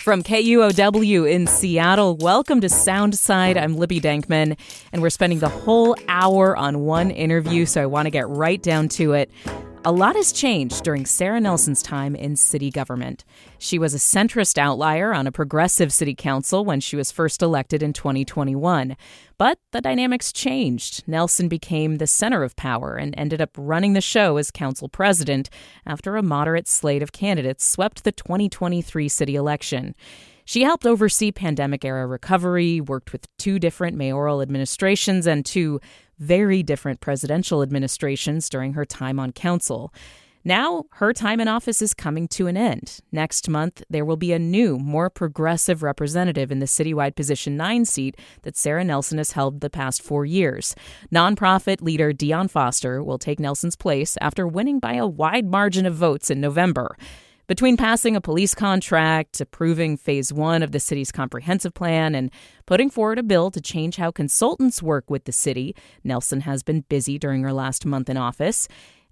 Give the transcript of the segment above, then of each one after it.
From KUOW in Seattle, welcome to Soundside. I'm Libby Dankman, and we're spending the whole hour on one interview, so I want to get right down to it. A lot has changed during Sara Nelson's time in city government. She was a centrist outlier on a progressive city council when she was first elected in 2021. But the dynamics changed. Nelson became the center of power and ended up running the show as council president after a moderate slate of candidates swept the 2023 city election. She helped oversee pandemic-era recovery, worked with two different mayoral administrations and two very different presidential administrations during her time on council. Now, her time in office is coming to an end. Next month, there will be a new, more progressive representative in the citywide position 9 seat that Sara Nelson has held the past 4 years. Nonprofit leader Dionne Foster will take Nelson's place after winning by a wide margin of votes in November. Between passing a police contract, approving Phase 1 of the city's comprehensive plan, and putting forward a bill to change how consultants work with the city, Nelson has been busy during her last month in office.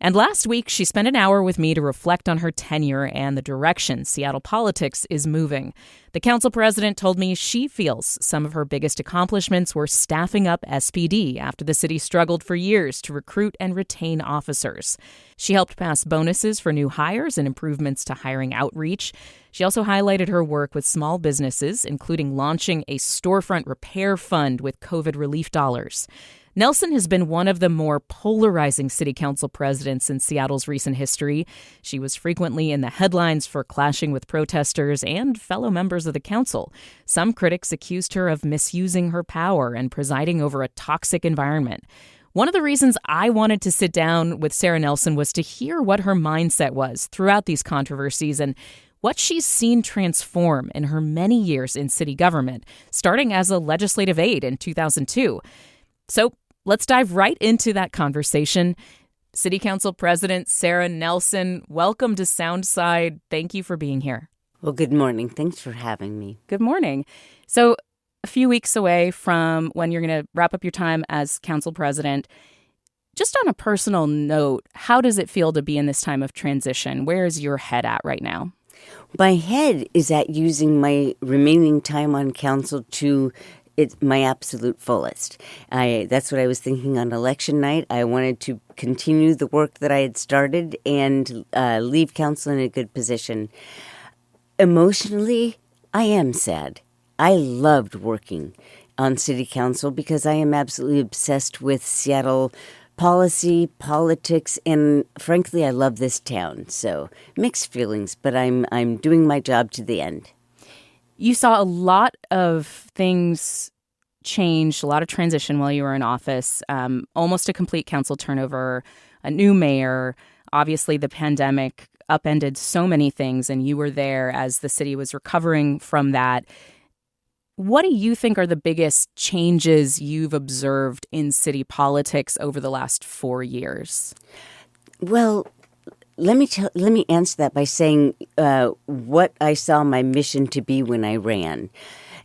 And last week, she spent an hour with me to reflect on her tenure and the direction Seattle politics is moving. The council president told me she feels some of her biggest accomplishments were staffing up SPD after the city struggled for years to recruit and retain officers. She helped pass bonuses for new hires and improvements to hiring outreach. She also highlighted her work with small businesses, including launching a storefront repair fund with COVID relief dollars. Nelson has been one of the more polarizing city council presidents in Seattle's recent history. She was frequently in the headlines for clashing with protesters and fellow members of the council. Some critics accused her of misusing her power and presiding over a toxic environment. One of the reasons I wanted to sit down with Sara Nelson was to hear what her mindset was throughout these controversies and what she's seen transform in her many years in city government, starting as a legislative aide in 2002. So let's dive right into that conversation. City Council President Sara Nelson, welcome to Soundside. Thank you for being here. Well, good morning. Thanks for having me. Good morning. So a few weeks away from when you're going to wrap up your time as council president, just on a personal note, how does it feel to be in this time of transition? Where is your head at right now? My head is at using my remaining time on council to my absolute fullest. That's what I was thinking on election night. I wanted to continue the work that I had started and leave council in a good position. Emotionally, I am sad. I loved working on city council because I am absolutely obsessed with Seattle policy, politics, and frankly, I love this town. So mixed feelings, but I'm doing my job to the end. You saw a lot of things change, a lot of transition while you were in office, almost a complete council turnover, a new mayor. Obviously, the pandemic upended so many things, and you were there as the city was recovering from that. What do you think are the biggest changes you've observed in city politics over the last 4 years? Well, let me answer that by saying what I saw my mission to be when I ran.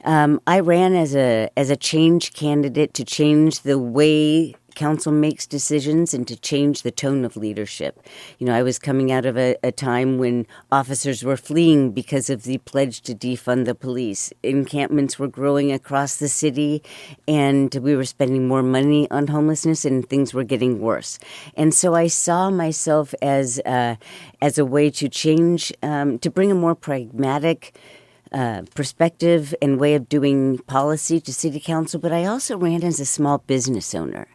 I ran as a change candidate to change the way council makes decisions and to change the tone of leadership. You know, I was coming out of a time when officers were fleeing because of the pledge to defund the police. Encampments were growing across the city, and we were spending more money on homelessness, and things were getting worse. And so I saw myself as a way to change, to bring a more pragmatic perspective and way of doing policy to city council, but I also ran as a small business owner.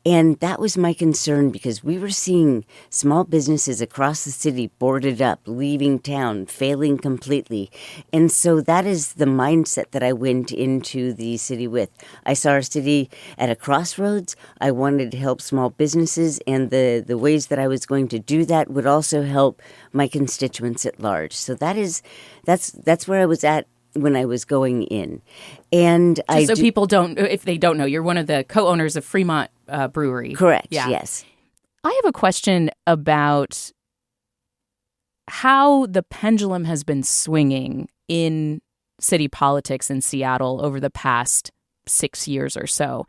And that was my concern because we were seeing small businesses across the city boarded up, leaving town, failing completely. And so that is the mindset that I went into the city with. I saw our city at a crossroads. I wanted to help small businesses, and the ways that I was going to do that would also help my constituents at large. So that's where I was at when I was going in. And people don't, if they don't know, you're one of the co-owners of Fremont Brewery. Correct, yeah. Yes. I have a question about how the pendulum has been swinging in city politics in Seattle over the past 6 years or so.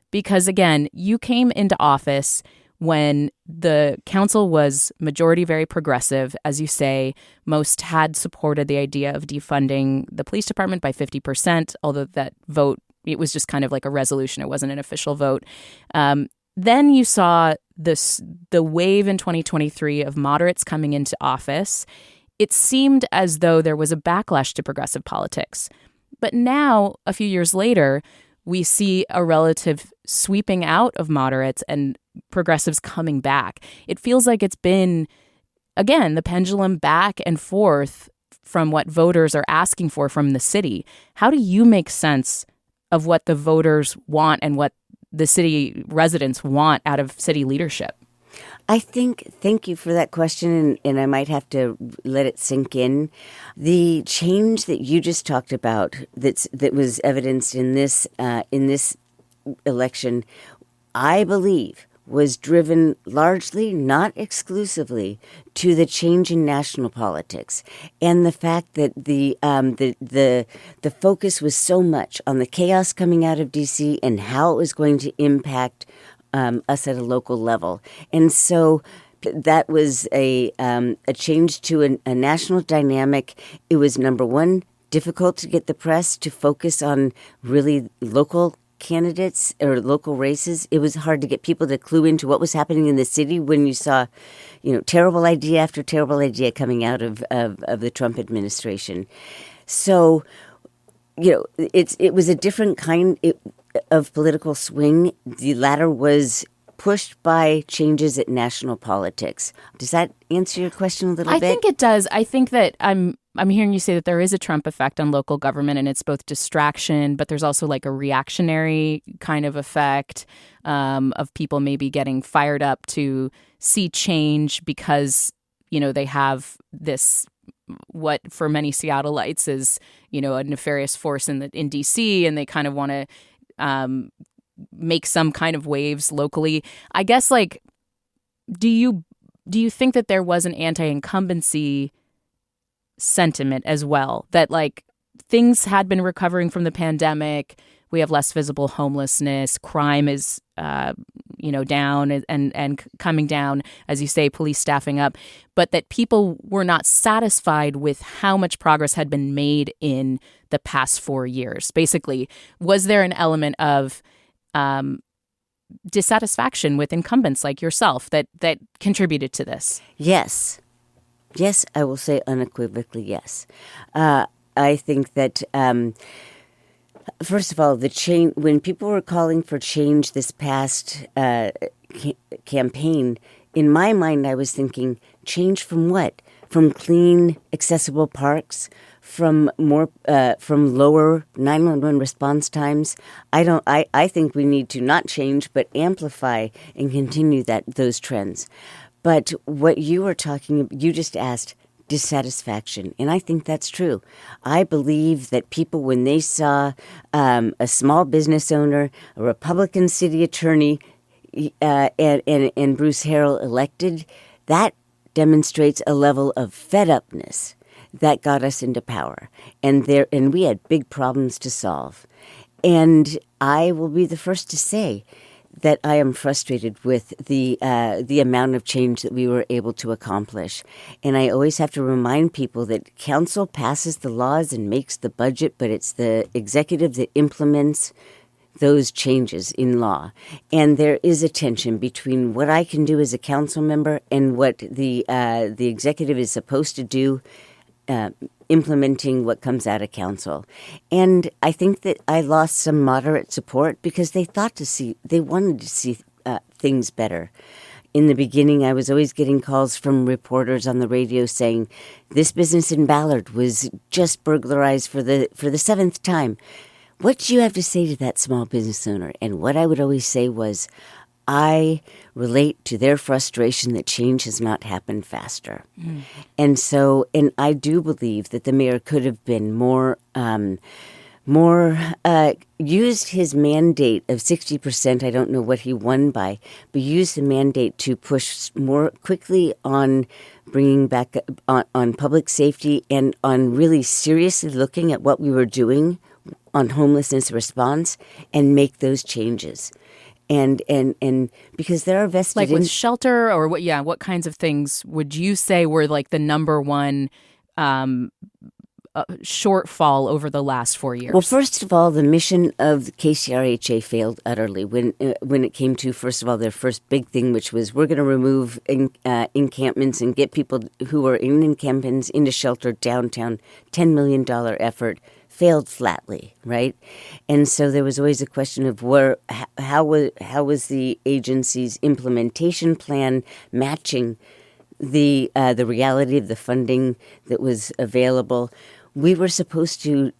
Because, again, you came into office when the council was majority very progressive. As you say, most had supported the idea of defunding the police department by 50%, although that vote, it was just kind of like a resolution. It wasn't an official vote. Then you saw the wave in 2023 of moderates coming into office. It seemed as though there was a backlash to progressive politics. But now, a few years later, we see a relative sweeping out of moderates and progressives coming back. It feels like it's been, again, the pendulum back and forth from what voters are asking for from the city. How do you make sense of what the voters want and what the city residents want out of city leadership? Thank you for that question, and I might have to let it sink in. The change that you just talked about that was evidenced in this election, I believe, was driven largely, not exclusively, to the change in national politics and the fact that the focus was so much on the chaos coming out of D.C. and how it was going to impact us at a local level. And so that was a change to a national dynamic. It was, number one, difficult to get the press to focus on really local candidates or local races. It was hard to get people to clue into what was happening in the city when you saw, terrible idea after terrible idea coming out of the Trump administration. So, it was a different kind of political swing. The latter was pushed by changes at national politics. Does that answer your question a little bit? I think it does. I think that I'm hearing you say that there is a Trump effect on local government, and it's both distraction, but there's also like a reactionary kind of effect of people maybe getting fired up to see change because, they have this, what for many Seattleites is, a nefarious force in D.C., and they kind of want to make some kind of waves locally. I guess, do you think that there was an anti-incumbency sentiment as well? That things had been recovering from the pandemic. We have less visible homelessness. Crime is, down and coming down, as you say, police staffing up. But that people were not satisfied with how much progress had been made in the past 4 years. Basically, was there an element of dissatisfaction with incumbents like yourself that contributed to this? Yes. Yes, I will say unequivocally yes. I think that, first of all, the change, when people were calling for change this past campaign, in my mind, I was thinking, change from what? From clean, accessible parks, from lower 911 response times. I think we need to not change, but amplify and continue those trends. But what you were you just asked dissatisfaction, and I think that's true. I believe that people, when they saw a small business owner, a Republican city attorney, and Bruce Harrell elected, that demonstrates a level of fed-upness that got us into power. And we had big problems to solve. And I will be the first to say that I am frustrated with the amount of change that we were able to accomplish. And I always have to remind people that council passes the laws and makes the budget, but it's the executive that implements those changes in law. And there is a tension between what I can do as a council member and what the executive is supposed to do, implementing what comes out of council. And I think that I lost some moderate support because they wanted to see things better. In the beginning, I was always getting calls from reporters on the radio saying, this business in Ballard was just burglarized for the 7th time. What do you have to say to that small business owner? And what I would always say was, I relate to their frustration that change has not happened faster. Mm. And I do believe that the mayor could have been used his mandate of 60%. I don't know what he won by, but used the mandate to push more quickly on bringing back on public safety and on really seriously looking at what we were doing on homelessness response and make those changes. and because there are vested like with shelter or what kinds of things would you say were like the number one shortfall over the last 4 years? Well, first of all, the mission of the KCRHA failed utterly when it came to, first of all, their first big thing, which was we're going to remove encampments and get people who are in encampments into shelter downtown. $10 million effort failed flatly, right? And so there was always a question of how was the agency's implementation plan matching the reality of the funding that was available. They were supposed to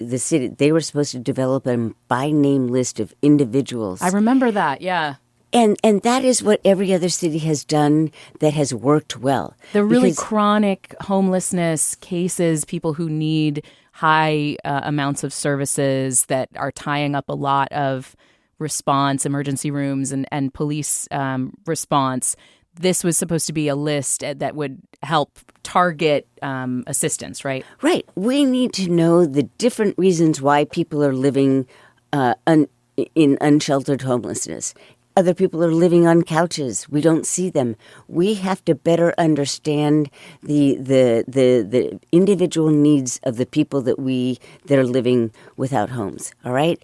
develop a by name list of individuals. I remember that, yeah. And that is what every other city has done that has worked well. The really chronic homelessness cases, people who need high amounts of services that are tying up a lot of response, emergency rooms and police response. This was supposed to be a list that would help target assistance, right? Right. We need to know the different reasons why people are living in unsheltered homelessness. Other people are living on couches. We don't see them. We have to better understand the individual needs of the people that are living without homes. All right?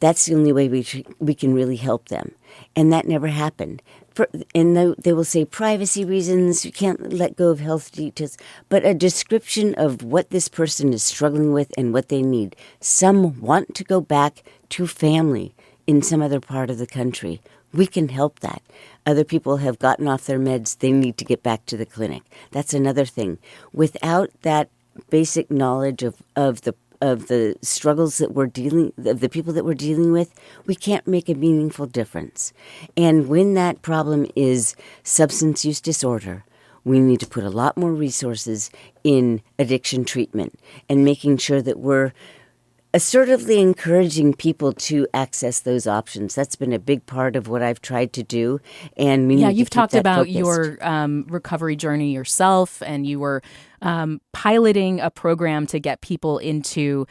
That's the only way we can really help them. And that never happened. And they will say privacy reasons, you can't let go of health details, but a description of what this person is struggling with and what they need. Some want to go back to family in some other part of the country. We can help that. Other people have gotten off their meds. They need to get back to the clinic. That's another thing. Without that basic knowledge of the struggles that of the people that we're dealing with, we can't make a meaningful difference. And when that problem is substance use disorder, we need to put a lot more resources in addiction treatment and making sure that we're assertively encouraging people to access those options. That's been a big part of what I've tried to do. And we need to you've keep talked that about focused. your recovery journey yourself, and you were piloting a program to get people into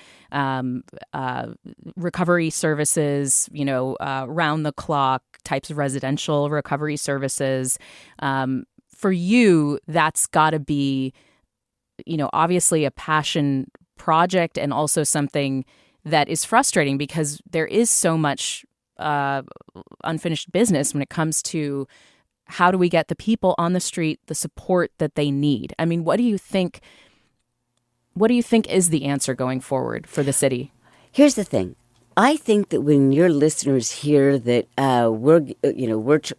recovery services, round the clock types of residential recovery services. For you, that's got to be, obviously a passion project and also something that is frustrating because there is so much unfinished business when it comes to how do we get the people on the street the support that they need. I mean, what do you think is the answer going forward for the city? Here's the thing. I think that when your listeners hear that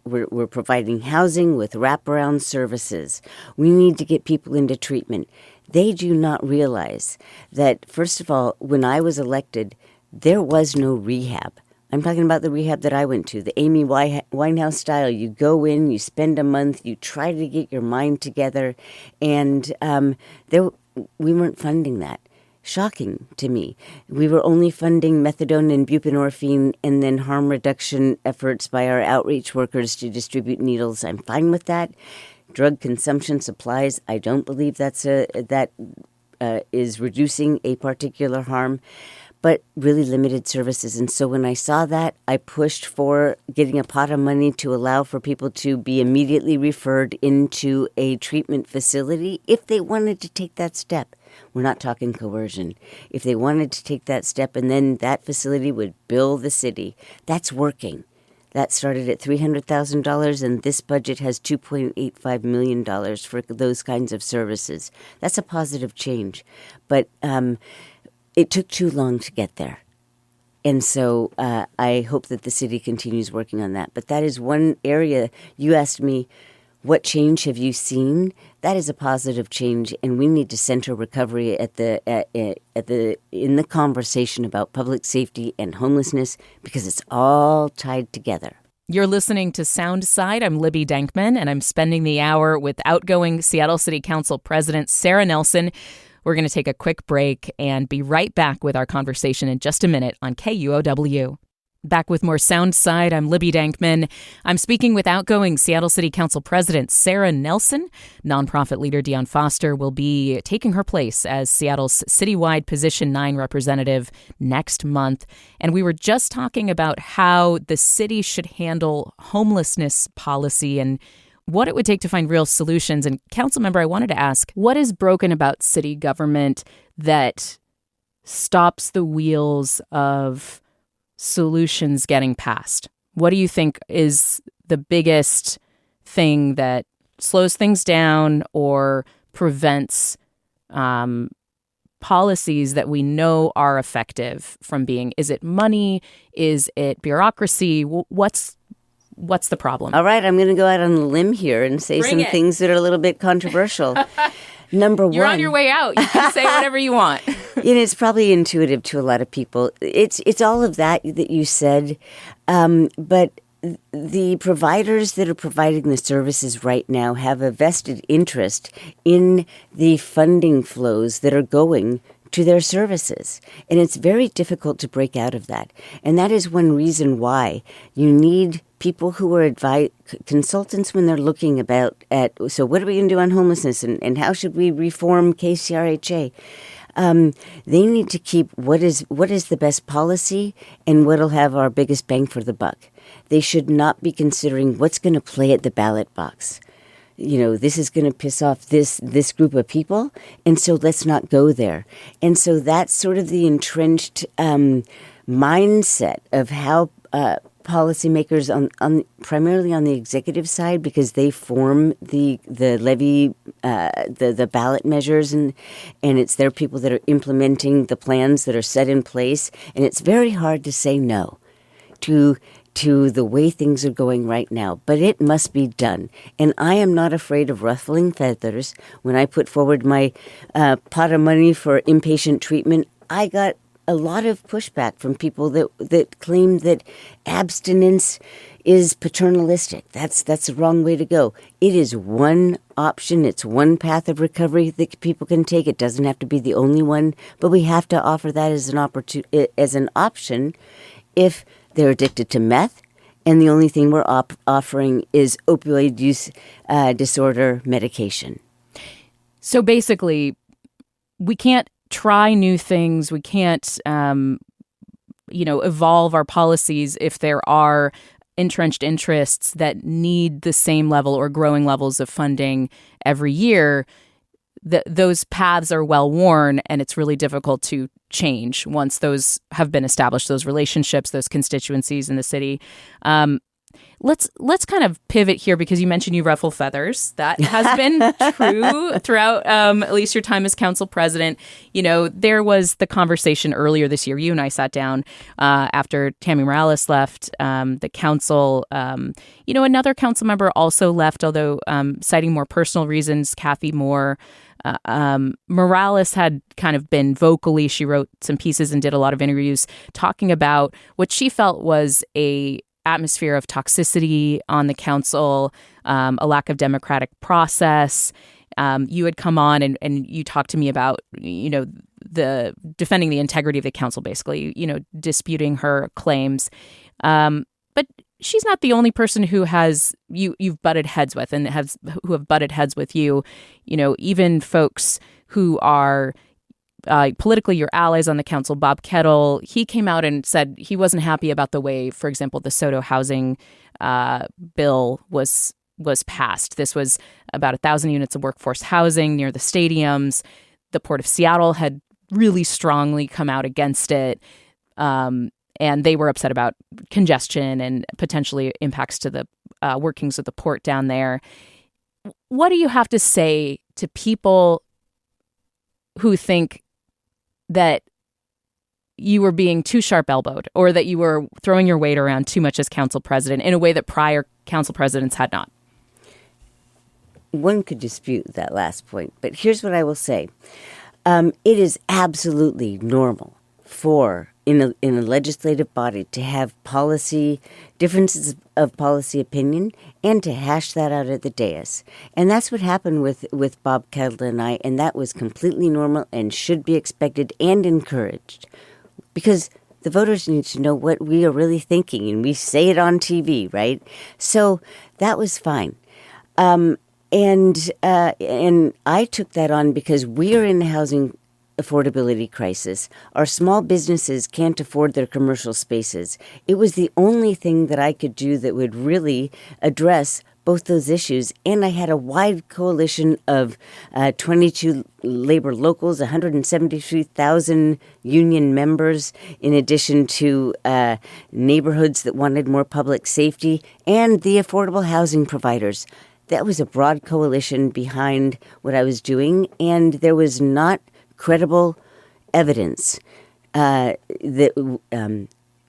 we're providing housing with wraparound services, we need to get people into treatment. They do not realize that, first of all, when I was elected, there was no rehab. I'm talking about the rehab that I went to, the Amy Winehouse style. You go in, you spend a month, you try to get your mind together, and we weren't funding that. Shocking to me. We were only funding methadone and buprenorphine and then harm reduction efforts by our outreach workers to distribute needles. I'm fine with that. Drug consumption supplies, I don't believe that is reducing a particular harm, but really limited services. And so when I saw that, I pushed for getting a pot of money to allow for people to be immediately referred into a treatment facility if they wanted to take that step. We're not talking coercion. If they wanted to take that step, and then that facility would bill the city. That's working. That started at $300,000, and this budget has $2.85 million for those kinds of services. That's a positive change. But it took too long to get there. And so I hope that the city continues working on that. But that is one area. You asked me, what change have you seen? That is a positive change, and we need to center recovery in the conversation about public safety and homelessness because it's all tied together. You're listening to Soundside. I'm Libby Dankman, and I'm spending the hour with outgoing Seattle City Council President Sara Nelson. We're going to take a quick break and be right back with our conversation in just a minute on KUOW. Back with more Sound Side, I'm Libby Dankman. I'm speaking with outgoing Seattle City Council President Sara Nelson. Nonprofit leader Dionne Foster will be taking her place as Seattle's citywide Position 9 representative next month. And we were just talking about how the city should handle homelessness policy and what it would take to find real solutions. And council member, I wanted to ask, what is broken about city government that stops the wheels of solutions getting passed? What do you think is the biggest thing that slows things down or prevents policies that we know are effective from being? Is it money? Is it bureaucracy? What's the problem? All right, I'm going to go out on a limb here and say things that are a little bit controversial. Number one. You're on your way out. You can say whatever you want. It's probably intuitive to a lot of people. It's all of that you said, but the providers that are providing the services right now have a vested interest in the funding flows that are going to their services. And it's very difficult to break out of that. And that is one reason why you need people who are consultants when they're looking at so what are we going to do on homelessness and how should we reform KCRHA? They need to keep what is the best policy and what'll have our biggest bang for the buck. They should not be considering what's going to play at the ballot box. This is going to piss off this group of people, and so let's not go there. And so that's sort of the entrenched mindset of how policymakers on primarily on the executive side, because they form the levy, the ballot measures, and it's their people that are implementing the plans that are set in place. And it's very hard to say no to the way things are going right now, but it must be done. And I am not afraid of ruffling feathers. When I put forward my pot of money for inpatient treatment, I got a lot of pushback from people that claim that abstinence is paternalistic. That's the wrong way to go. It is one option. It's one path of recovery that people can take. It doesn't have to be the only one, but we have to offer that as an option if they're addicted to meth, and the only thing we're offering is opioid use disorder medication. So basically, we can't try new things. We can't, evolve our policies if there are entrenched interests that need the same level or growing levels of funding every year. Those paths are well worn, and it's really difficult to change once those have been established, those relationships, those constituencies in the city. Let's kind of pivot here, because you mentioned you ruffle feathers. That has been true throughout at least your time as council president. There was the conversation earlier this year. You and I sat down after Tammy Morales left the council. Another council member also left, although citing more personal reasons, Kathy Moore. Morales had kind of been vocally, she wrote some pieces and did a lot of interviews talking about what she felt was a atmosphere of toxicity on the council, a lack of democratic process. You had come on and you talked to me about, the defending the integrity of the council, basically, disputing her claims. But she's not the only person who you've butted heads with and who have butted heads with you. Even folks who are politically your allies on the council. Bob Kettle, he came out and said he wasn't happy about the way, for example, the SOTO housing bill was passed. This was about 1,000 units of workforce housing near the stadiums. The Port of Seattle had really strongly come out against it. And they were upset about congestion and potentially impacts to the workings of the port down there. What do you have to say to people who think that you were being too sharp-elbowed or that you were throwing your weight around too much as council president in a way that prior council presidents had not? One could dispute that last point, but here's what I will say. It is absolutely normal in a legislative body to have differences of policy opinion and to hash that out at the dais. And that's what happened with Bob Kettle and I, and that was completely normal and should be expected and encouraged. Because The voters need to know what we are really thinking, and we say it on TV, right? So that was fine. And I took that on because we are in a housing affordability crisis. Our small businesses can't afford their commercial spaces. It was the only thing that I could do that would really address both those issues. And I had a wide coalition of 22 labor locals, 173,000 union members, in addition to neighborhoods that wanted more public safety, and the affordable housing providers. That was a broad coalition behind what I was doing, and there was not credible evidence that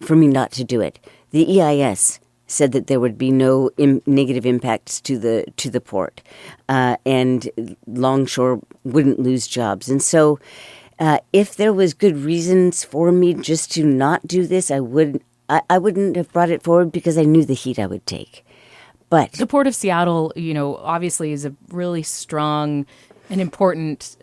for me not to do it. The EIS said that there would be no negative impacts to the port, and Longshore wouldn't lose jobs. And so, if there was good reasons for me just to not do this, I wouldn't have brought it forward because I knew the heat I would take. But the Port of Seattle, obviously is a really strong and important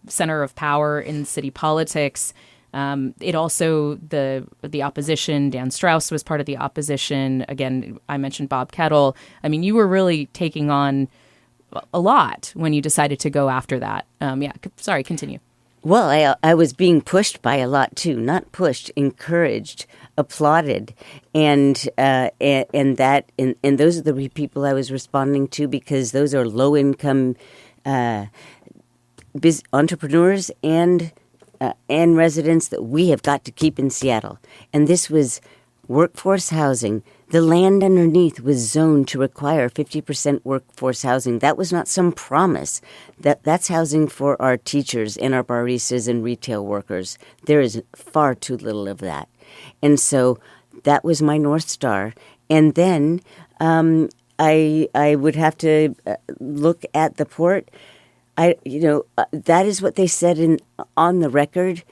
center of power in city politics. It also, the opposition, Dan Strauss was part of the opposition. Again, I mentioned Bob Kettle. I mean, you were really taking on a lot when you decided to go after that. Sorry, continue. Well, I was being pushed by a lot too. Not pushed, encouraged, applauded, and those are the people I was responding to, because those are low income entrepreneurs and residents that we have got to keep in Seattle. And this was workforce housing. The land underneath was zoned to require 50% workforce housing. That was not some promise. That's housing for our teachers and our baristas and retail workers. There is far too little of that. And so that was my North Star. And then I would have to look at the port. That is what they said on the record.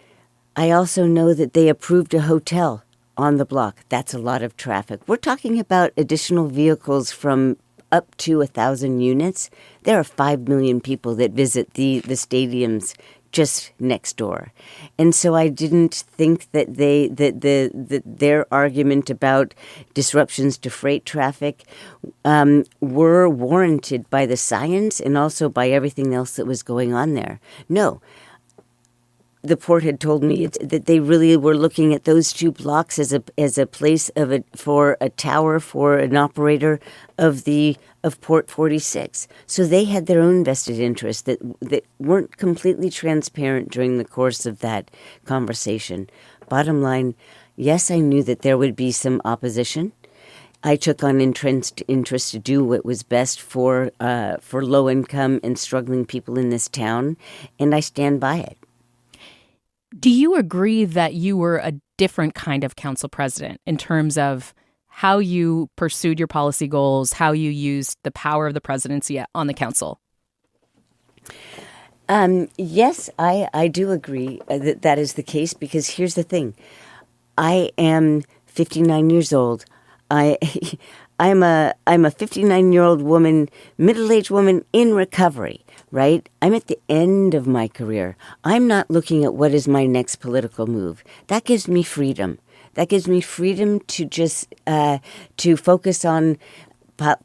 I also know that they approved a hotel on the block. That's a lot of traffic. We're talking about additional vehicles from up to 1,000 units. There are 5 million people that visit the stadiums just next door. And so I didn't think that their argument about disruptions to freight traffic were warranted by the science and also by everything else that was going on there. No. The port had told me that they really were looking at those two blocks as a place for a tower for an operator of Port 46. So they had their own vested interests that weren't completely transparent during the course of that conversation. Bottom line, yes, I knew that there would be some opposition. I took on interest to do what was best for low income and struggling people in this town, and I stand by it. Do you agree that you were a different kind of council president in terms of how you pursued your policy goals, how you used the power of the presidency on the council? Yes, I do agree that is the case, because here's the thing. I am 59 years old. I'm a 59-year-old woman, middle-aged woman in recovery, right? I'm at the end of my career. I'm not looking at what is my next political move. That gives me freedom. That gives me freedom to just to focus on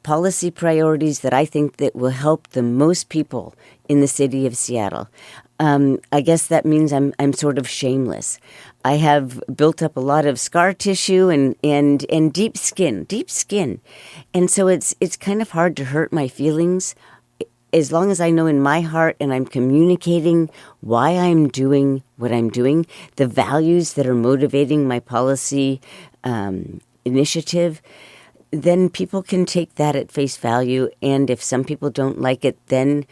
policy priorities that I think that will help the most people in the city of Seattle. I guess that means I'm sort of shameless. I have built up a lot of scar tissue and deep skin. And so it's kind of hard to hurt my feelings as long as I know in my heart and I'm communicating why I'm doing what I'm doing, the values that are motivating my policy initiative. Then people can take that at face value. And if some people don't like it, then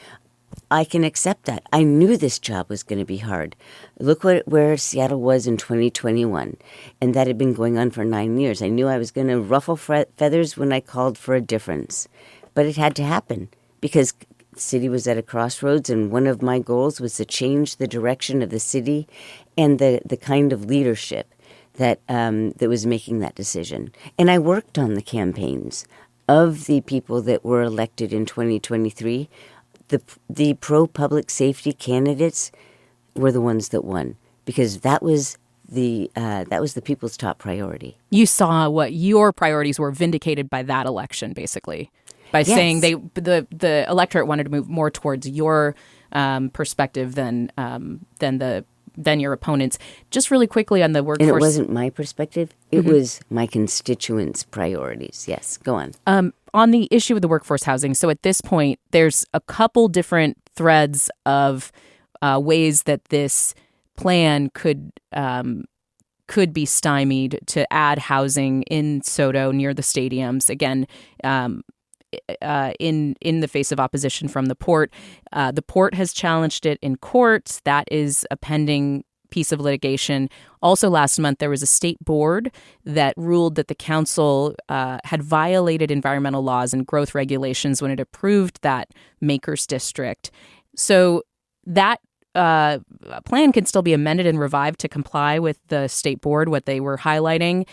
I can accept that. I knew this job was going to be hard. Look where Seattle was in 2021, and that had been going on for 9 years. I knew I was going to ruffle feathers when I called for a difference, but it had to happen because the city was at a crossroads, and one of my goals was to change the direction of the city and the kind of leadership that was making that decision. And I worked on the campaigns of the people that were elected in 2023. The pro-public safety candidates were the ones that won, because that was the people's top priority. You saw what your priorities were vindicated by that election, basically, by saying the electorate wanted to move more towards your perspective than your opponents. Just really quickly on the workforce. And it wasn't my perspective. It was my constituents' priorities. Yes, go on. On the issue of the workforce housing, so at this point, there's a couple different threads of ways that this plan could be stymied to add housing in SoDo near the stadiums. Again, in the face of opposition from the port. The port has challenged it in court. That is a pending piece of litigation. Also last month, there was a state board that ruled that the council had violated environmental laws and growth regulations when it approved that Makers District. So that plan can still be amended and revived to comply with the state board, what they were highlighting.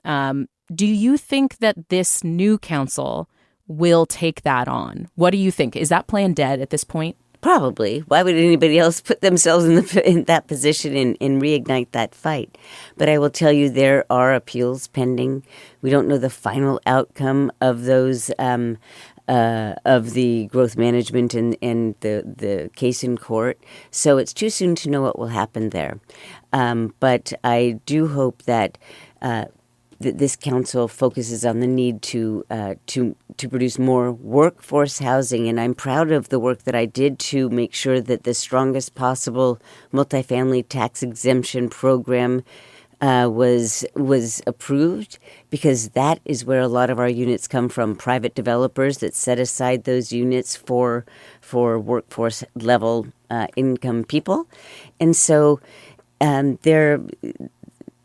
Do you think that this new council will take that on? What do you think? Is that plan dead at this point? Probably. Why would anybody else put themselves in that position and reignite that fight? But I will tell you there are appeals pending. We don't know the final outcome of those of the growth management and the case in court. So it's too soon to know what will happen there. But I do hope that this council focuses on the need to produce more workforce housing, and I'm proud of the work that I did to make sure that the strongest possible multifamily tax exemption program was approved, because that is where a lot of our units come from, private developers that set aside those units for workforce level income people, and so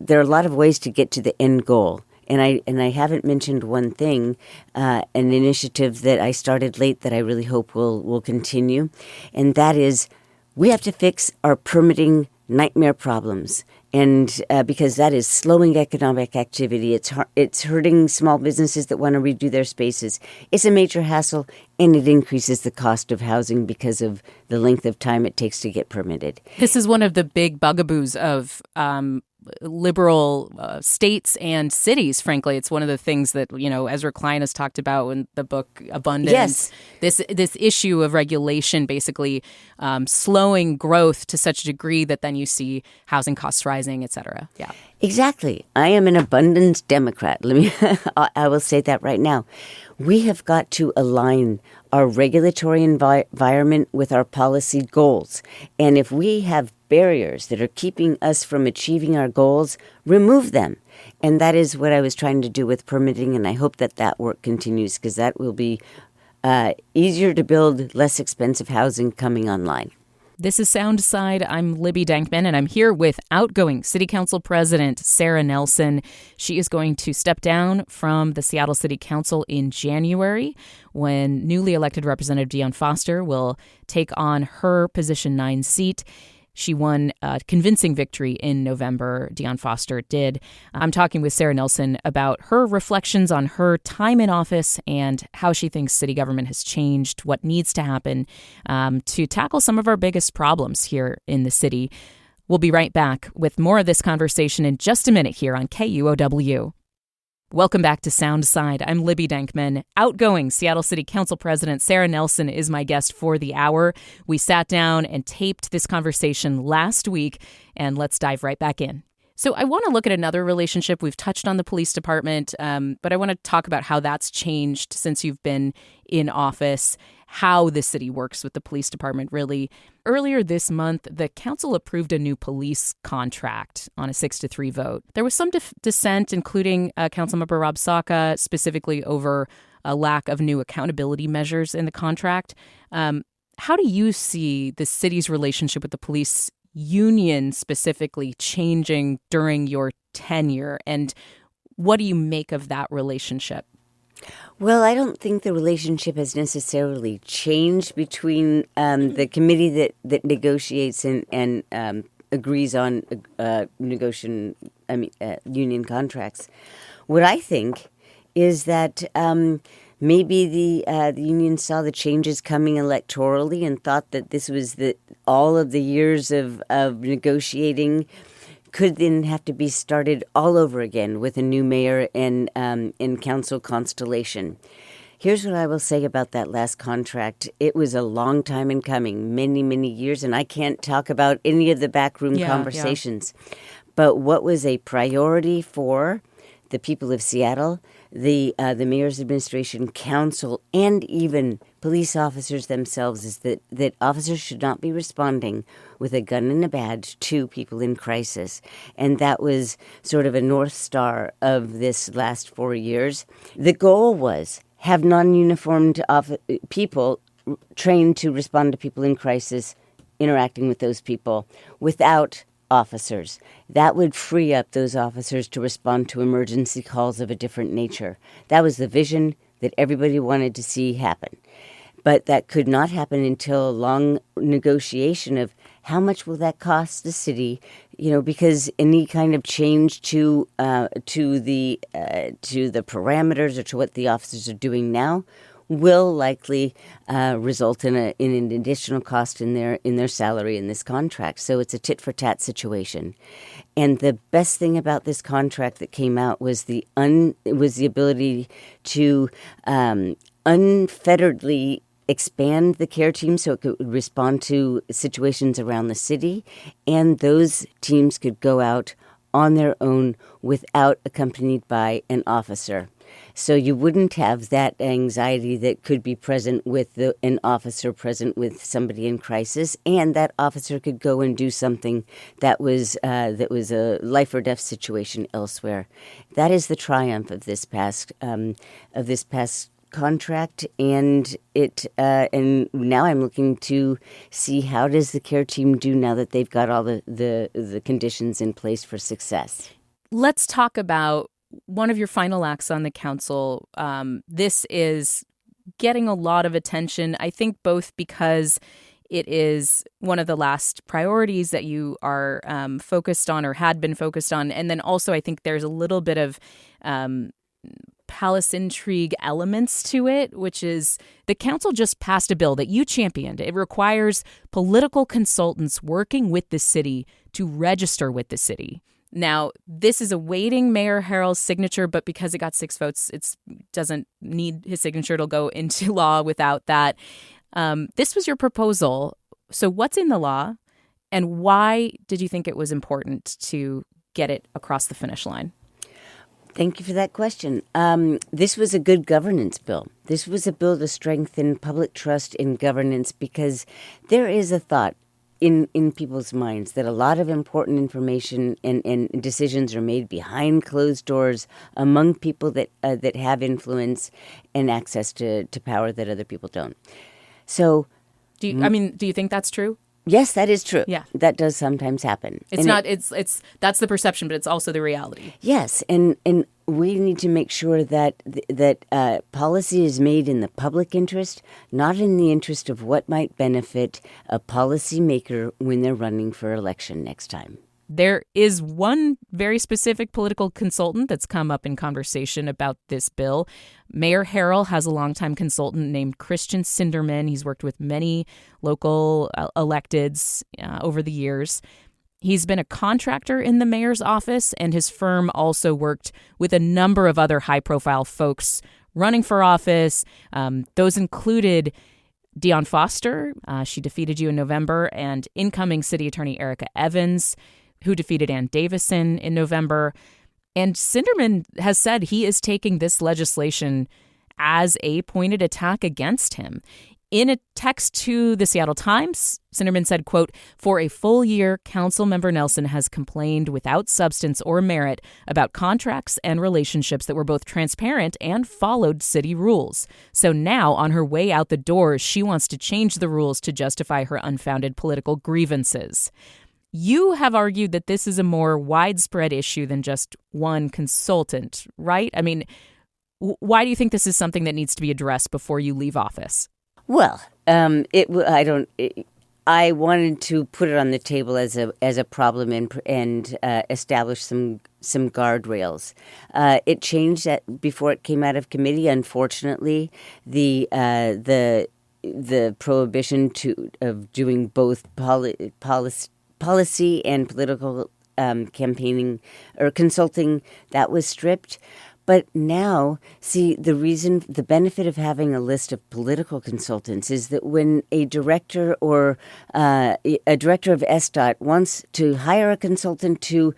there are a lot of ways to get to the end goal. And I haven't mentioned one thing, an initiative that I started late that I really hope will continue, and that is we have to fix our permitting nightmare problems. And because that is slowing economic activity, it's hurting small businesses that want to redo their spaces. It's a major hassle, and it increases the cost of housing because of the length of time it takes to get permitted. This is one of the big bugaboos of liberal states and cities, frankly. It's one of the things that, Ezra Klein has talked about in the book Abundance. Yes. This issue of regulation basically slowing growth to such a degree that then you see housing costs rising, et cetera. Yeah. Exactly. I am an abundance Democrat. I will say that right now. We have got to align our regulatory environment with our policy goals. And if we have barriers that are keeping us from achieving our goals, remove them. And that is what I was trying to do with permitting, and I hope that work continues, because that will be easier to build, less expensive housing coming online. This is Soundside. I'm Libby Dankman, and I'm here with outgoing City Council President Sara Nelson. She is going to step down from the Seattle City Council in January, when newly elected Representative Dionne Foster will take on her position 9 seat. She won a convincing victory in November. Dionne Foster did. I'm talking with Sara Nelson about her reflections on her time in office and how she thinks city government has changed, what needs to happen to tackle some of our biggest problems here in the city. We'll be right back with more of this conversation in just a minute here on KUOW. Welcome back to Soundside. I'm Libby Dankman. Outgoing Seattle City Council President Sara Nelson is my guest for the hour. We sat down and taped this conversation last week, and let's dive right back in. So I want to look at another relationship. We've touched on the police department, but I want to talk about how that's changed since you've been in office, how the city works with the police department, really. Earlier this month, the council approved a new police contract on a 6-3 vote. There was some dissent, including Councilmember Rob Saka, specifically over a lack of new accountability measures in the contract. How do you see the city's relationship with the police union specifically changing during your tenure, and what do you make of that relationship? Well, I don't think the relationship has necessarily changed between the committee that negotiates and agrees on union contracts. What I think is that maybe the union saw the changes coming electorally and thought that this was all of the years of negotiating could then have to be started all over again with a new mayor and council constellation. Here's what I will say about that last contract. It was a long time in coming, many, many years, and I can't talk about any of the backroom conversations. But what was a priority for the people of Seattle, the mayor's administration, council, and even police officers themselves is that officers should not be responding with a gun and a badge to people in crisis. And that was sort of a North Star of this last 4 years. The goal was have non-uniformed people trained to respond to people in crisis, interacting with those people without officers. That would free up those officers to respond to emergency calls of a different nature. That was the vision that everybody wanted to see happen. But that could not happen until a long negotiation of how much will that cost the city, because any kind of change to the parameters or to what the officers are doing now will likely result in an additional cost in their salary in this contract. So it's a tit for tat situation. And the best thing about this contract that came out was the ability to unfetteredly expand the care team so it could respond to situations around the city, and those teams could go out on their own without accompanied by an officer. So you wouldn't have that anxiety that could be present with an officer present with somebody in crisis, and that officer could go and do something that was a life or death situation elsewhere. That is the triumph of this past contract, and now I'm looking to see how does the care team do now that they've got all the conditions in place for success. Let's talk about one of your final acts on the council. This is getting a lot of attention, I think, both because it is one of the last priorities that you are focused on or had been focused on, and then also I think there's a little bit of palace intrigue elements to it, which is the council just passed a bill that you championed. It requires political consultants working with the city to register with the city. Now, this is awaiting Mayor Harrell's signature, but because it got 6 votes, it doesn't need his signature. It'll go into law without that. This was your proposal. So what's in the law, and why did you think it was important to get it across the finish line? Thank you for that question. This was a good governance bill. This was a bill to strengthen public trust in governance because there is a thought in people's minds that a lot of important information and decisions are made behind closed doors among people that have influence and access to power that other people don't. So, do you think that's true? Yes, that is true. Yeah. That does sometimes happen. It's that's the perception, but it's also the reality. Yes, and we need to make sure that policy is made in the public interest, not in the interest of what might benefit a policymaker when they're running for election next time. There is one very specific political consultant that's come up in conversation about this bill. Mayor Harrell has a longtime consultant named Christian Sinderman. He's worked with many local electeds over the years. He's been a contractor in the mayor's office, and his firm also worked with a number of other high-profile folks running for office. Those included Dionne Foster. She defeated you in November, and incoming city attorney Erica Evans, who defeated Ann Davison in November. And Sinderman has said he is taking this legislation as a pointed attack against him. In a text to the Seattle Times, Sinderman said, quote, "For a full year, Councilmember Nelson has complained without substance or merit about contracts and relationships that were both transparent and followed city rules. So now, on her way out the door, she wants to change the rules to justify her unfounded political grievances." You have argued that this is a more widespread issue than just one consultant, right? I mean, why do you think this is something that needs to be addressed before you leave office? Well, I wanted to put it on the table as a problem and establish some guardrails. It changed before it came out of committee. Unfortunately, the prohibition of doing both policy and political campaigning or consulting, that was stripped. But now, see, the benefit of having a list of political consultants is that when a director or a director of SDOT wants to hire a consultant to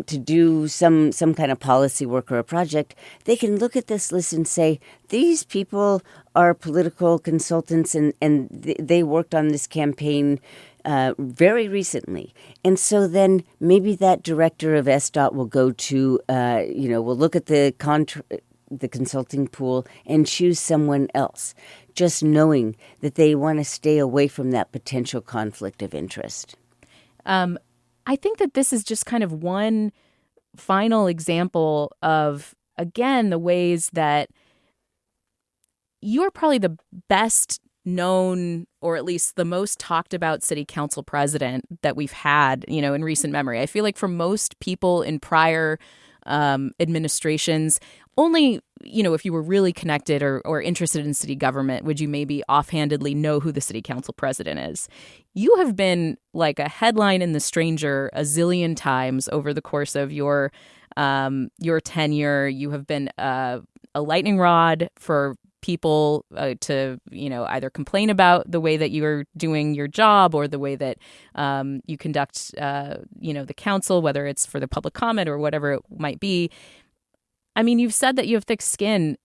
do some kind of policy work or a project, they can look at this list and say, these people are political consultants and they worked on this campaign very recently. And so then maybe that director of SDOT will go to, will look at the consulting pool and choose someone else, just knowing that they want to stay away from that potential conflict of interest. I think that this is just kind of one final example of, again, the ways that you're probably the best known, or at least the most talked about city council president that we've had, in recent memory. I feel like for most people in prior administrations, only, if you were really connected or interested in city government, would you maybe offhandedly know who the city council president is. You have been like a headline in The Stranger a zillion times over the course of your tenure. You have been a lightning rod for people to, either complain about the way that you're doing your job or the way that you conduct, the council, whether it's for the public comment or whatever it might be. I mean, you've said that you have thick skin.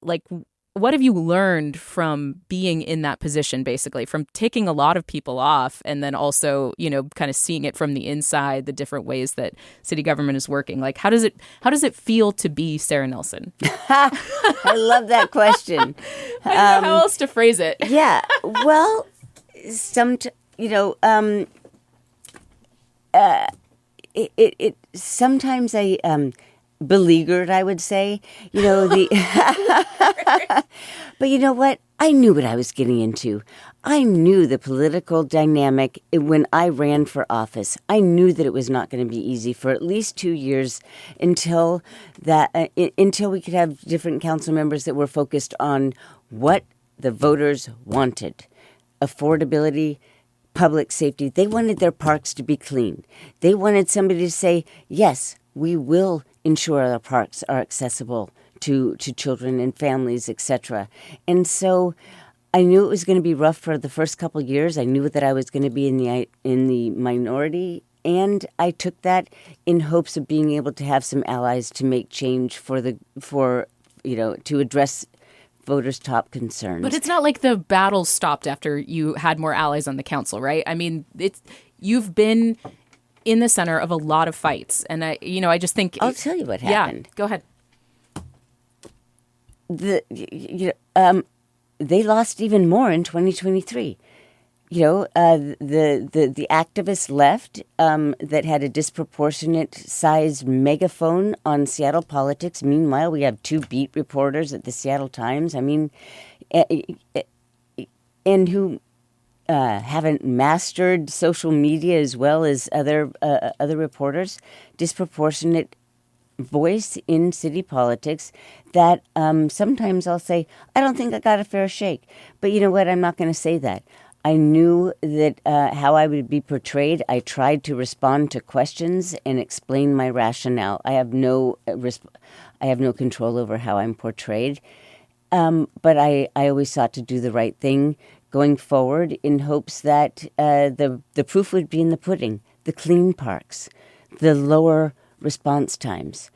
Like, what have you learned from being in that position, basically, from taking a lot of people off and then also, kind of seeing it from the inside, the different ways that city government is working? Like, how does it feel to be Sara Nelson? I love that question. I don't know how else to phrase it. Yeah. Well, sometimes I beleaguered, I would say, but you know what? I knew what I was getting into. I knew the political dynamic when I ran for office. I knew that it was not going to be easy for at least 2 years until we could have different council members that were focused on what the voters wanted: affordability, public safety. They wanted their parks to be clean. They wanted somebody to say, yes, we will ensure our parks are accessible to children and families, etc. And so I knew it was going to be rough for the first couple of years. I knew that I was going to be in the minority, and I took that in hopes of being able to have some allies to make change to address voters' top concerns. But it's not like the battle stopped after you had more allies on the council, right? I mean, you've been in the center of a lot of fights. And I just think I'll tell you what happened. Yeah, go ahead. They lost even more in 2023. The activists left that had a disproportionate sized megaphone on Seattle politics. Meanwhile, we have 2 beat reporters at the Seattle Times. I mean, and who haven't mastered social media as well as other reporters. Disproportionate voice in city politics that sometimes I'll say, I don't think I got a fair shake. But you know what? I'm not going to say that. I knew that how I would be portrayed. I tried to respond to questions and explain my rationale. I have no control over how I'm portrayed. But I always sought to do the right thing going forward in hopes that the proof would be in the pudding. The clean parks, the lower response times,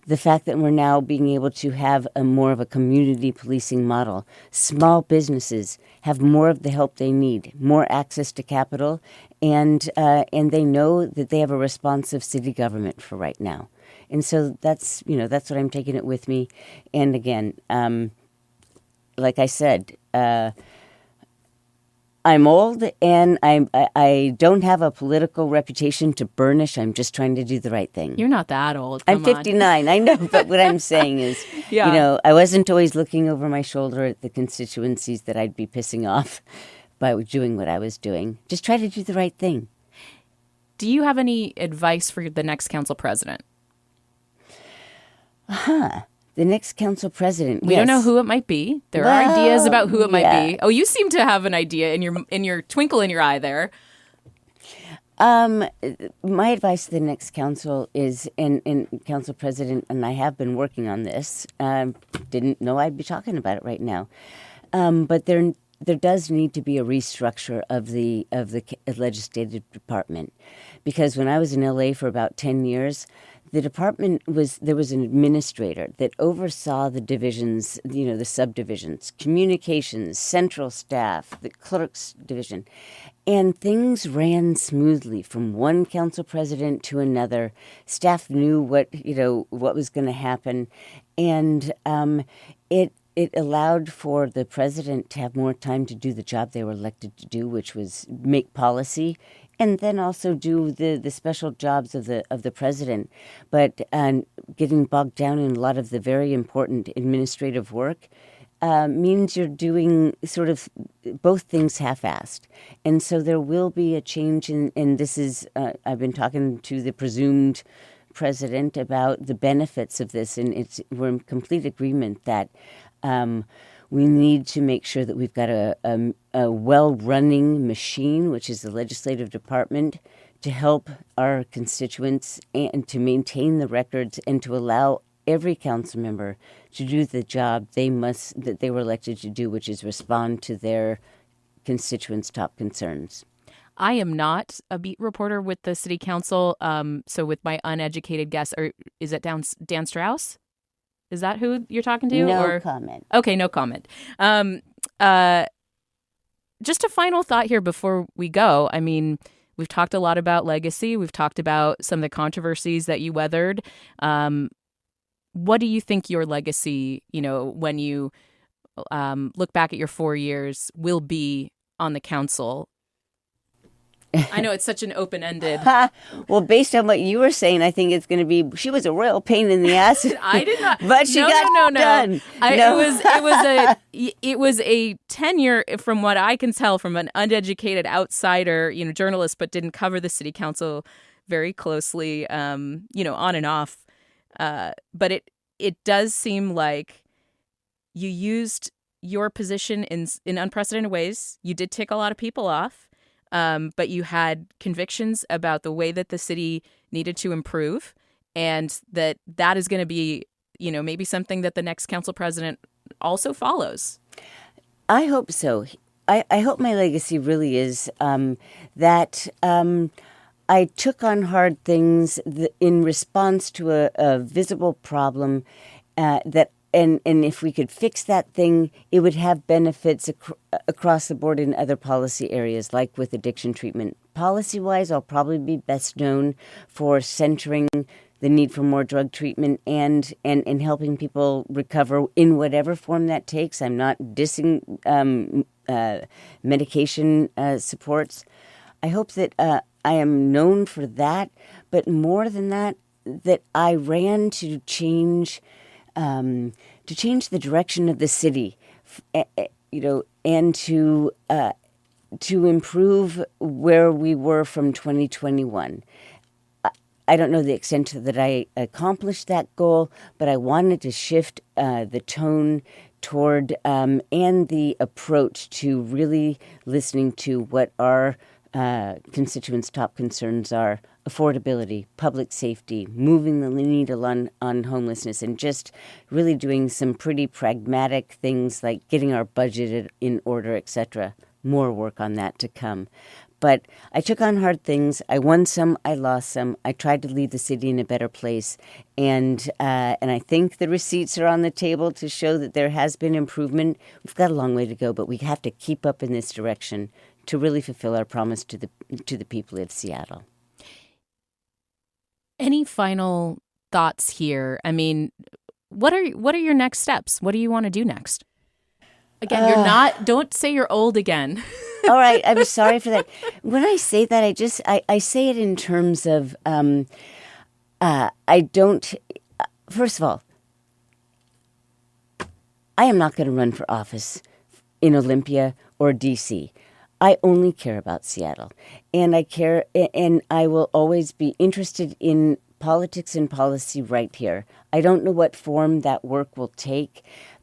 the fact that we're now being able to have more of a community policing model. Small businesses have more of the help they need, more access to capital, and they know that they have a responsive city government for right now. And so that's what I'm taking it with me. And again, like I said, I'm old and I don't have a political reputation to burnish. I'm just trying to do the right thing. You're not that old. I'm 59. I know, but what I'm saying is, I wasn't always looking over my shoulder at the constituencies that I'd be pissing off by doing what I was doing. Just try to do the right thing. Do you have any advice for the next council president? The next council president. We don't know who it might be. There are ideas about who it might be. Oh, you seem to have an idea in your twinkle in your eye there. My advice to the next council is, and Council President and I have been working on this. Didn't know I'd be talking about it right now, but there does need to be a restructure of the legislative department, because when I was in LA for about 10 years, the department there was an administrator that oversaw the divisions, the subdivisions, communications, central staff, the clerk's division, and things ran smoothly from one council president to another. Staff knew what was going to happen, and it allowed for the president to have more time to do the job they were elected to do, which was make policy, and then also do the special jobs of the president. But getting bogged down in a lot of the very important administrative work means you're doing sort of both things half-assed. And so there will be a change and this is, I've been talking to the presumed president about the benefits of this, and we're in complete agreement that we need to make sure that we've got a well-running machine, which is the legislative department, to help our constituents and to maintain the records and to allow every council member to do the job that they were elected to do, which is respond to their constituents' top concerns. I am not a beat reporter with the city council, so with my uneducated guess, is it Dan Strauss? Is that who you're talking to? No comment. Okay, no comment. Just a final thought here before we go. I mean, we've talked a lot about legacy. We've talked about some of the controversies that you weathered. What do you think your legacy, when you look back at your 4 years, will be on the council? I know it's such an open-ended. Well, based on what you were saying, I think it's going to be. She was a real pain in the ass. I did not. But she got done. It was a tenure, from what I can tell, from an uneducated outsider, journalist, but didn't cover the city council very closely, on and off. But it does seem like you used your position in unprecedented ways. You did tick a lot of people off. But you had convictions about the way that the city needed to improve, and that is going to be, maybe something that the next council president also follows. I hope so. I hope my legacy really is that I took on hard things in response to a visible problem that. And if we could fix that thing, it would have benefits across the board in other policy areas, like with addiction treatment. Policy-wise, I'll probably be best known for centering the need for more drug treatment and helping people recover in whatever form that takes. I'm not dissing medication supports. I hope that I am known for that, but more than that, that I ran to change the direction of the city, and to improve where we were from 2021. I don't know the extent that I accomplished that goal, but I wanted to shift the tone toward and the approach to really listening to what our constituents' top concerns are: affordability, public safety, moving the needle on homelessness, and just really doing some pretty pragmatic things like getting our budget in order, etc. More work on that to come. But I took on hard things. I won some, I lost some. I tried to leave the city in a better place. And I think the receipts are on the table to show that there has been improvement. We've got a long way to go, but we have to keep up in this direction to really fulfill our promise to the people of Seattle. Any final thoughts here? I mean, what are your next steps? What do you want to do next? Again, don't say you're old again. All right, I'm sorry for that. When I say that, I say it in terms of, I don't, first of all, I am not going to run for office in Olympia or D.C. I only care about Seattle, and I will always be interested in politics and policy right here. I don't know what form that work will take,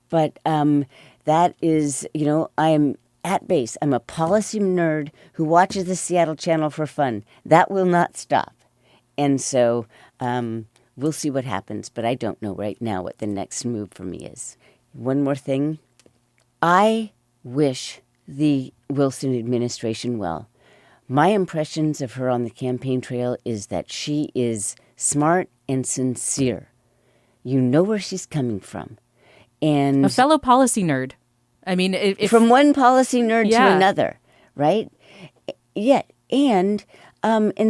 but that is, I am at base, I'm a policy nerd who watches the Seattle Channel for fun. That will not stop. And so we'll see what happens, but I don't know right now what the next move for me is. One more thing. I wish the Wilson administration well. My impressions of her on the campaign trail is that she is smart and sincere. You know where she's coming from. And a fellow policy nerd. I mean, from one policy nerd to another, right? Yeah, and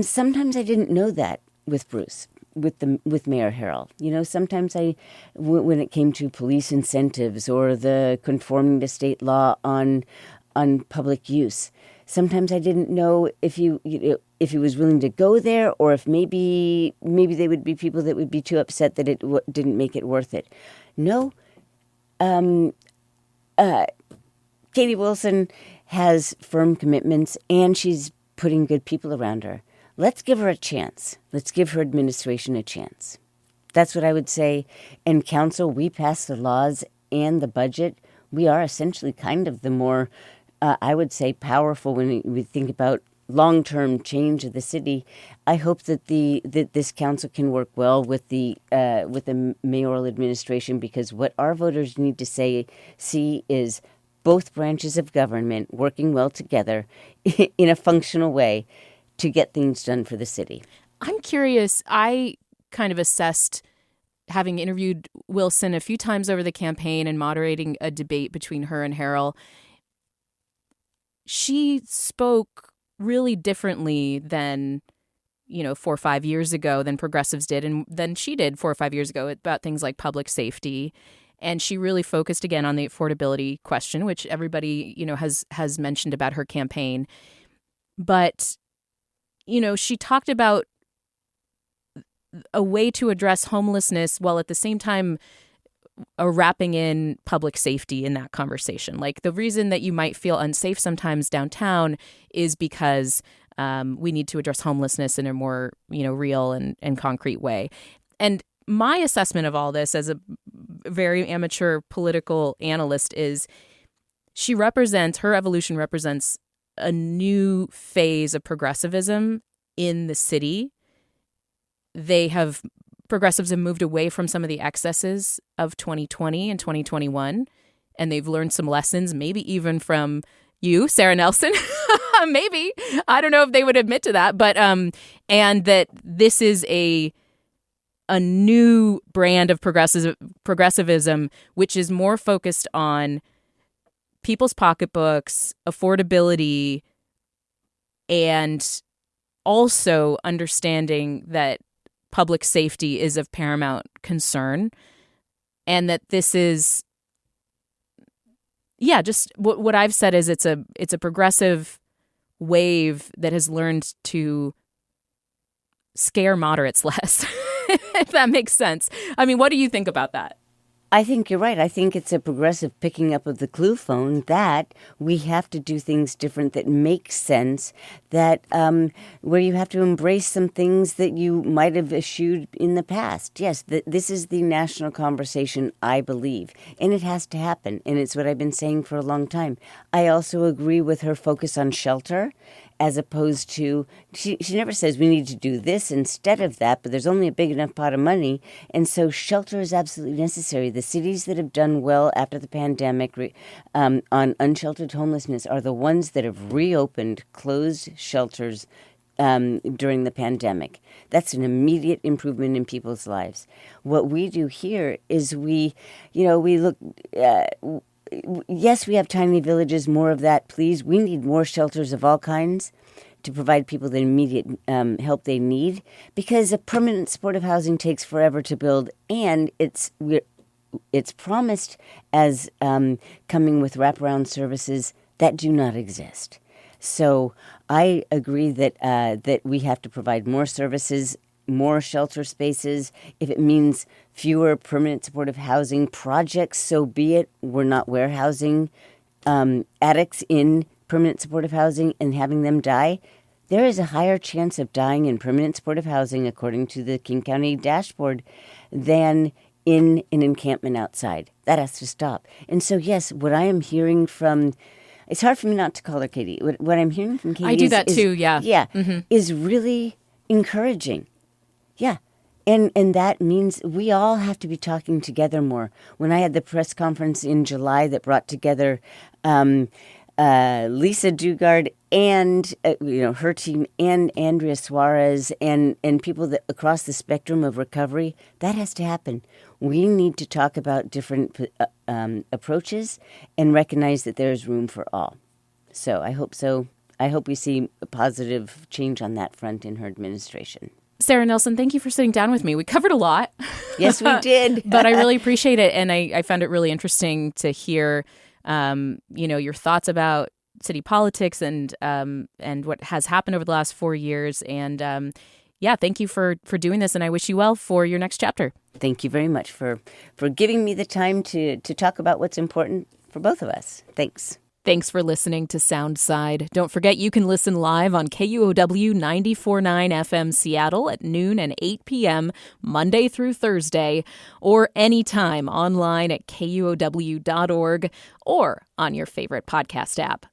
sometimes I didn't know that with Bruce, with Mayor Harrell. You know, sometimes when it came to police incentives or the conforming to state law on public use, sometimes I didn't know if he was willing to go there, or if maybe they would be people that would be too upset that it didn't make it worth it. No. Katie Wilson has firm commitments, and she's putting good people around her. Let's give her a chance. Let's give her administration a chance. That's what I would say. And council, we pass the laws and the budget. We are essentially kind of the more, I would say, powerful when we think about long-term change of the city. I hope that this council can work well with the mayoral administration, because what our voters need to see is both branches of government working well together in a functional way to get things done for the city. I'm curious. I kind of assessed, having interviewed Wilson a few times over the campaign and moderating a debate between her and Harrell, she spoke really differently than 4 or 5 years ago, than progressives did, and than she did 4 or 5 years ago, about things like public safety. And she really focused again on the affordability question, which everybody, has mentioned about her campaign. But, she talked about a way to address homelessness while at the same time wrapping in public safety in that conversation. Like, the reason that you might feel unsafe sometimes downtown is because we need to address homelessness in a more, real and concrete way. And my assessment of all this as a very amateur political analyst is her evolution represents a new phase of progressivism in the city. Progressives have moved away from some of the excesses of 2020 and 2021, and they've learned some lessons, maybe even from you, Sara Nelson. Maybe. I don't know if they would admit to that, but and that this is a new brand of progressivism, which is more focused on people's pocketbooks, affordability, and also understanding that public safety is of paramount concern, and that this is, just what I've said is it's a progressive wave that has learned to scare moderates less, if that makes sense. I mean, what do you think about that? I think you're right. I think it's a progressive picking up of the clue phone that we have to do things different that make sense, that where you have to embrace some things that you might have eschewed in the past. Yes, this is the national conversation, I believe, and it has to happen, and it's what I've been saying for a long time. I also agree with her focus on shelter, as opposed to, she never says we need to do this instead of that, but there's only a big enough pot of money, and so shelter is absolutely necessary. The cities that have done well after the pandemic on unsheltered homelessness are the ones that have reopened closed shelters during the pandemic. That's an immediate improvement in people's lives. What we do here is we look... yes, we have tiny villages, more of that, please. We need more shelters of all kinds to provide people the immediate help they need, because a permanent supportive housing takes forever to build, and it's promised as coming with wraparound services that do not exist. So I agree that we have to provide more services, more shelter spaces. If it means fewer permanent supportive housing projects, so be it. We're not warehousing addicts in permanent supportive housing and having them die. There is a higher chance of dying in permanent supportive housing, according to the King County dashboard, than in an encampment outside. That has to stop. And so, yes, what I am hearing from it's hard for me not to call her Katie. What I'm hearing from Katie I do that too, yeah. Yeah, is really encouraging. Yeah. And that means we all have to be talking together more. When I had the press conference in July that brought together Lisa Dugard and her team and Andrea Suarez and people that across the spectrum of recovery, that has to happen. We need to talk about different approaches and recognize that there is room for all. So I hope so. I hope we see a positive change on that front in her administration. Sara Nelson, thank you for sitting down with me. We covered a lot. Yes, we did. But I really appreciate it. And I found it really interesting to hear, your thoughts about city politics and what has happened over the last 4 years. And thank you for doing this. And I wish you well for your next chapter. Thank you very much for giving me the time to talk about what's important for both of us. Thanks. Thanks for listening to Soundside. Don't forget you can listen live on KUOW 94.9 FM Seattle at noon and 8 p.m. Monday through Thursday, or anytime online at KUOW.org or on your favorite podcast app.